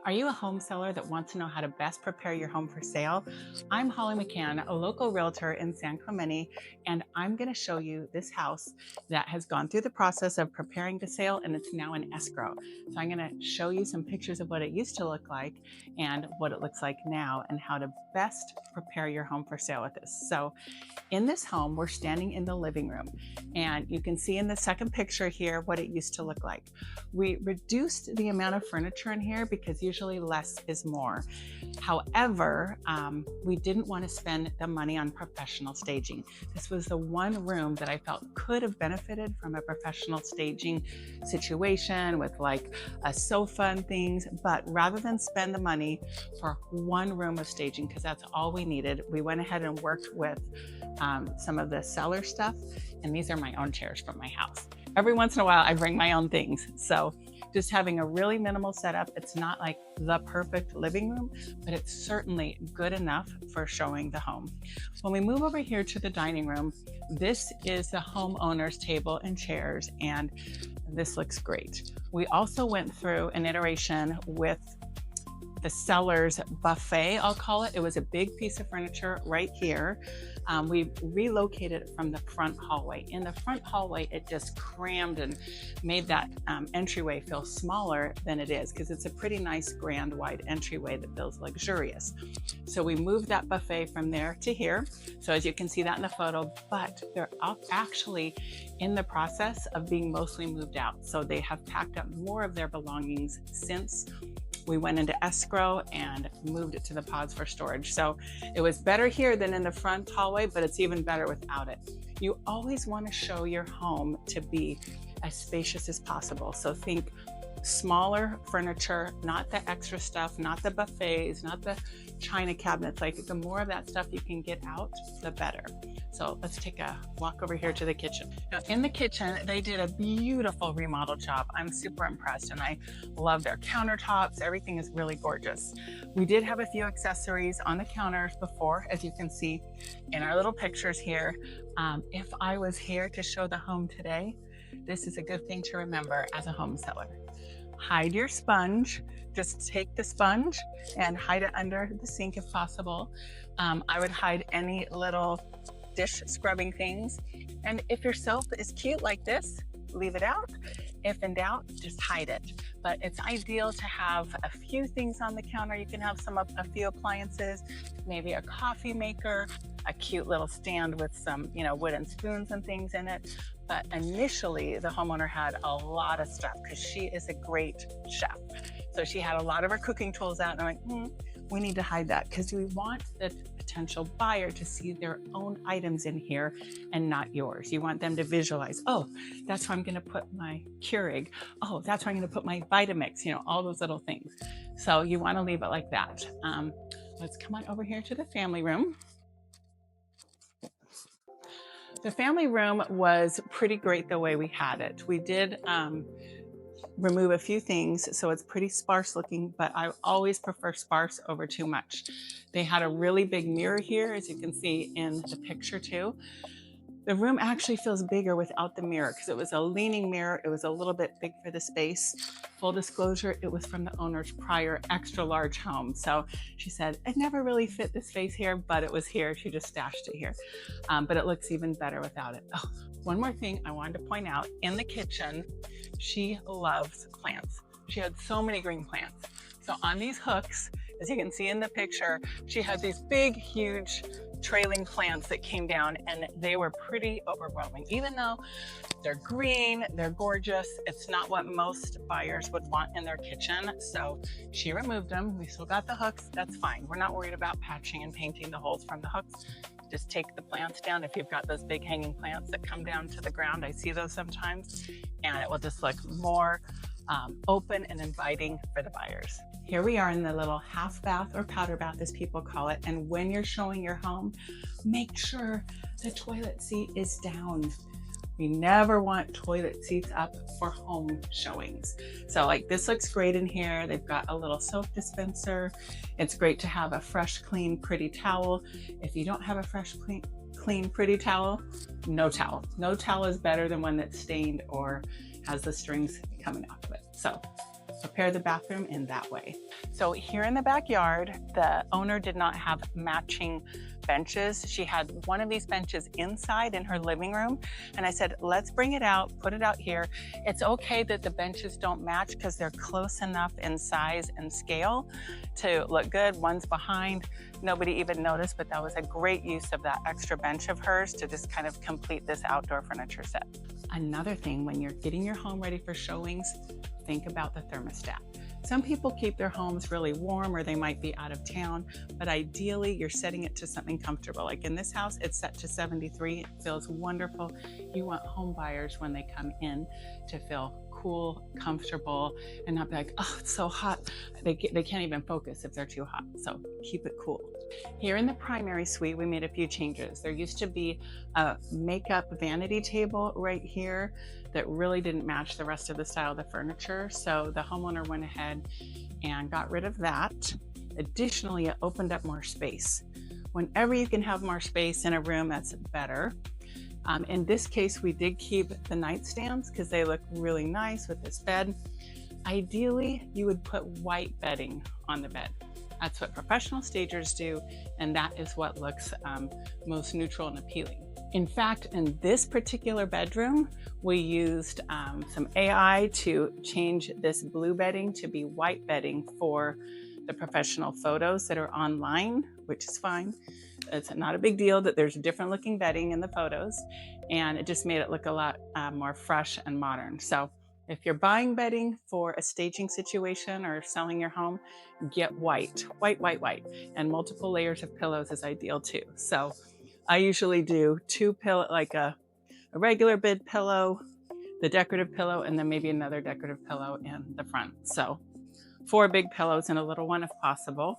Are you a home seller that wants to know how to best prepare your home for sale? I'm Holly McKhann, a local realtor in San Clemente, and I'm going to show you this house that has gone through the process of preparing to sale and it's now in escrow. So I'm going to show you some pictures of what it used to look like and what it looks like now and how to best prepare your home for sale with this. So in this home, we're standing in the living room, and you can see in the second picture here what it used to look like. We reduced the amount of furniture in here because usually less is more. However, we didn't want to spend the money on professional staging. This was the one room that I felt could have benefited from a professional staging situation with like a sofa and things, but rather than spend the money for one room of staging, because that's all we needed, we went ahead and worked with some of the seller stuff, and these are my own chairs from my house. Every once in a while I bring my own things, so just having a really minimal setup. It's not like the perfect living room, but it's certainly good enough for showing the home. When we move over here to the dining room, this is the homeowner's table and chairs, and this looks great. We also went through an iteration with the seller's buffet, I'll call it. It was a big piece of furniture right here. We relocated it from the front hallway. In the front hallway, it just crammed and made that entryway feel smaller than it is, because it's a pretty nice grand wide entryway that feels luxurious. So we moved that buffet from there to here. So as you can see that in the photo, but they're actually in the process of being mostly moved out. So they have packed up more of their belongings since we went into escrow and moved it to the pods for storage. So it was better here than in the front hallway, but it's even better without it. You always want to show your home to be as spacious as possible. So think smaller furniture, not the extra stuff, not the buffets, not the china cabinets. Like the more of that stuff you can get out, the better. So let's take a walk over here to the kitchen. Now in the kitchen, they did a beautiful remodel job. I'm super impressed, and I love their countertops. Everything is really gorgeous. We did have a few accessories on the counters before, as you can see in our little pictures here. If I was here to show the home today, this is a good thing to remember as a home seller. Hide your sponge. Just take the sponge and hide it under the sink if possible. I would hide any little dish scrubbing things. And if your soap is cute like this, leave it out. If in doubt, just hide it. But it's ideal to have a few things on the counter. You can have a few appliances, maybe a coffee maker, a cute little stand with some, wooden spoons and things in it. But initially, the homeowner had a lot of stuff because she is a great chef. So she had a lot of her cooking tools out, and I'm like, we need to hide that because we want the potential buyer to see their own items in here and not yours. You want them to visualize, oh, that's where I'm going to put my Keurig. Oh, that's where I'm going to put my Vitamix, all those little things. So you want to leave it like that. Let's come on over here to the family room. The family room was pretty great the way we had it. We did remove a few things, so it's pretty sparse looking, but I always prefer sparse over too much. They had a really big mirror here, as you can see in the picture too. The room actually feels bigger without the mirror because it was a leaning mirror. It was a little bit big for the space. Full disclosure, it was from the owner's prior extra large home. So she said, it never really fit the space here, but it was here. She just stashed it here. But it looks even better without it. Oh, one more thing I wanted to point out, in the kitchen, she loves plants. She had so many green plants. So on these hooks, as you can see in the picture, she had these big, huge trailing plants that came down, and they were pretty overwhelming. Even though they're green, they're gorgeous, it's not what most buyers would want in their kitchen. So she removed them. We still got the hooks. That's fine. We're not worried about patching and painting the holes from the hooks. Just take the plants down. If you've got those big hanging plants that come down to the ground, I see those sometimes, and it will just look more open and inviting for the buyers. Here we are in the little half bath, or powder bath as people call it. And when you're showing your home, make sure the toilet seat is down. We never want toilet seats up for home showings. So like this looks great in here. They've got a little soap dispenser. It's great to have a fresh, clean, pretty towel. If you don't have a fresh, clean, pretty towel, no towel. No towel is better than one that's stained or has the strings coming off of it. So prepare the bathroom in that way. So here in the backyard, the owner did not have matching benches. She had one of these benches inside in her living room. And I said, let's bring it out, put it out here. It's okay that the benches don't match because they're close enough in size and scale to look good. One's behind, nobody even noticed, but that was a great use of that extra bench of hers to just kind of complete this outdoor furniture set. Another thing, when you're getting your home ready for showings, think about the thermostat. Some people keep their homes really warm or they might be out of town, but ideally you're setting it to something comfortable. Like in this house, it's set to 73. It feels wonderful. You want home buyers when they come in to feel cool, comfortable, and not be like, oh, it's so hot. They can't even focus if they're too hot. So keep it cool. Here in the primary suite, we made a few changes. There used to be a makeup vanity table right here that really didn't match the rest of the style of the furniture. So the homeowner went ahead and got rid of that. Additionally, it opened up more space. Whenever you can have more space in a room, that's better. In this case, we did keep the nightstands because they look really nice with this bed. Ideally, you would put white bedding on the bed. That's what professional stagers do, and that is what looks most neutral and appealing. In fact, in this particular bedroom, we used some AI to change this blue bedding to be white bedding for the professional photos that are online, which is fine. It's not a big deal that there's different looking bedding in the photos, and it just made it look a lot more fresh and modern. So if you're buying bedding for a staging situation or selling your home, get white, and multiple layers of pillows is ideal too. So I usually do two pillow, like a regular bed pillow, the decorative pillow, and then maybe another decorative pillow in the front. So 4 big pillows and a little one if possible.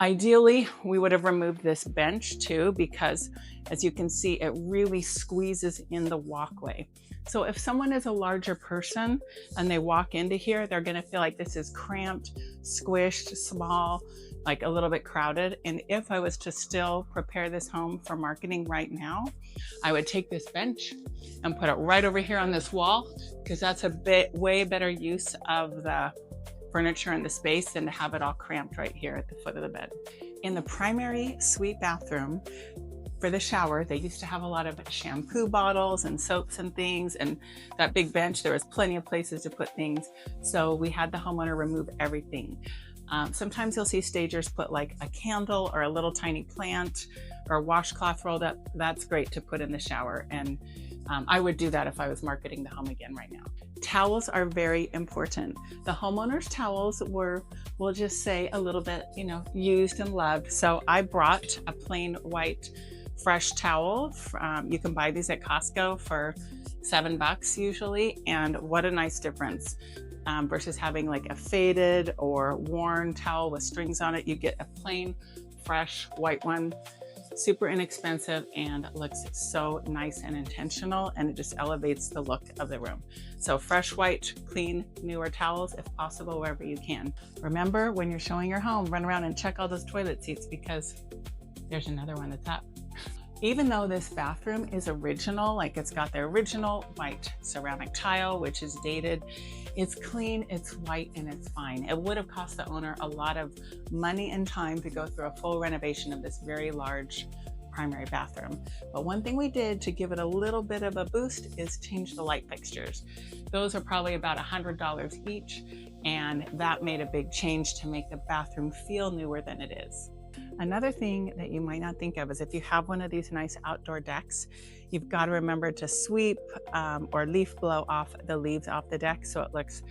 Ideally, we would have removed this bench too, because as you can see, it really squeezes in the walkway. So if someone is a larger person and they walk into here, they're gonna feel like this is cramped, squished, small, like a little bit crowded. And if I was to still prepare this home for marketing right now, I would take this bench and put it right over here on this wall, because that's a way better use of the furniture and the space than to have it all cramped right here at the foot of the bed. In the primary suite bathroom, for the shower, they used to have a lot of shampoo bottles and soaps and things, and that big bench, there was plenty of places to put things. So we had the homeowner remove everything. Sometimes you'll see stagers put like a candle or a little tiny plant or a washcloth rolled up. That's great to put in the shower. And I would do that if I was marketing the home again right now. Towels are very important. The homeowner's towels were, we'll just say, a little bit, used and loved. So I brought a plain white fresh towel. You can buy these at Costco for $7 usually. And what a nice difference versus having like a faded or worn towel with strings on it. You get a plain, fresh white one. Super inexpensive and looks so nice and intentional, and it just elevates the look of the room. So fresh, white, clean, newer towels if possible, wherever you can. Remember, when you're showing your home, run around and check all those toilet seats, because there's another one that's up. Even though this bathroom is original, like it's got the original white ceramic tile, which is dated, it's clean, it's white, and it's fine. It would have cost the owner a lot of money and time to go through a full renovation of this very large primary bathroom. But one thing we did to give it a little bit of a boost is change the light fixtures. Those are probably about $100 each, and that made a big change to make the bathroom feel newer than it is. Another thing that you might not think of is if you have one of these nice outdoor decks, you've got to remember to sweep or leaf blow off the leaves off the deck so it looks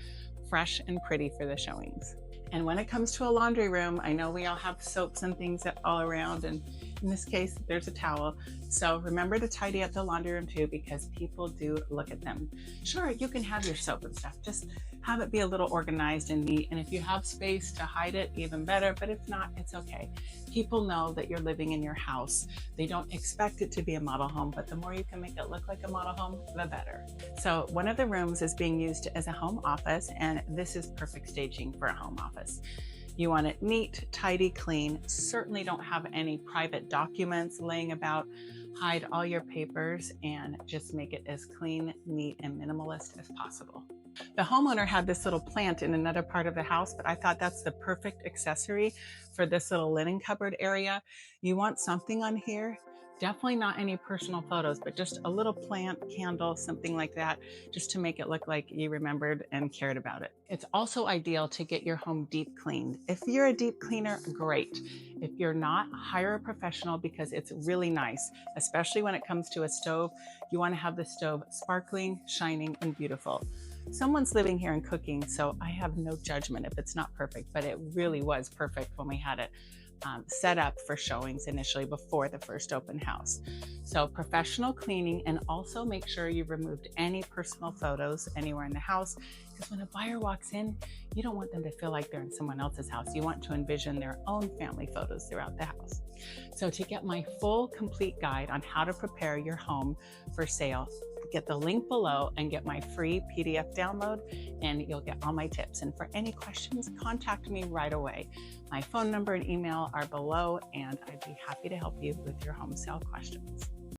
fresh and pretty for the showings. And when it comes to a laundry room, I know we all have soaps and things all around, and in this case, there's a towel. So remember to tidy up the laundry room too, because people do look at them. Sure, you can have your soap and stuff, just have it be a little organized and neat. And if you have space to hide it, even better, but if not, it's okay. People know that you're living in your house. They don't expect it to be a model home, but the more you can make it look like a model home, the better. So one of the rooms is being used as a home office, and this is perfect staging for a home office. You want it neat, tidy, clean. Certainly don't have any private documents laying about. hide all your papers, and just make it as clean, neat, and minimalist as possible. The homeowner had this little plant in another part of the house, but I thought that's the perfect accessory for this little linen cupboard area. You want something on here, definitely not any personal photos, but just a little plant, candle, something like that, just to make it look like you remembered and cared about it. It's also ideal to get your home deep cleaned. If you're a deep cleaner, great. If you're not, hire a professional because it's really nice, especially when it comes to a stove. You want to have the stove sparkling, shining, and beautiful. Someone's living here and cooking, so I have no judgment if it's not perfect, but it really was perfect when we had it set up for showings initially before the first open house. So professional cleaning, and also make sure you've removed any personal photos anywhere in the house, because when a buyer walks in, you don't want them to feel like they're in someone else's house. You want to envision their own family photos throughout the house. So to get my full complete guide on how to prepare your home for sale, get the link below and get my free PDF download, and you'll get all my tips. And for any questions, contact me right away. My phone number and email are below, and I'd be happy to help you with your home sale questions.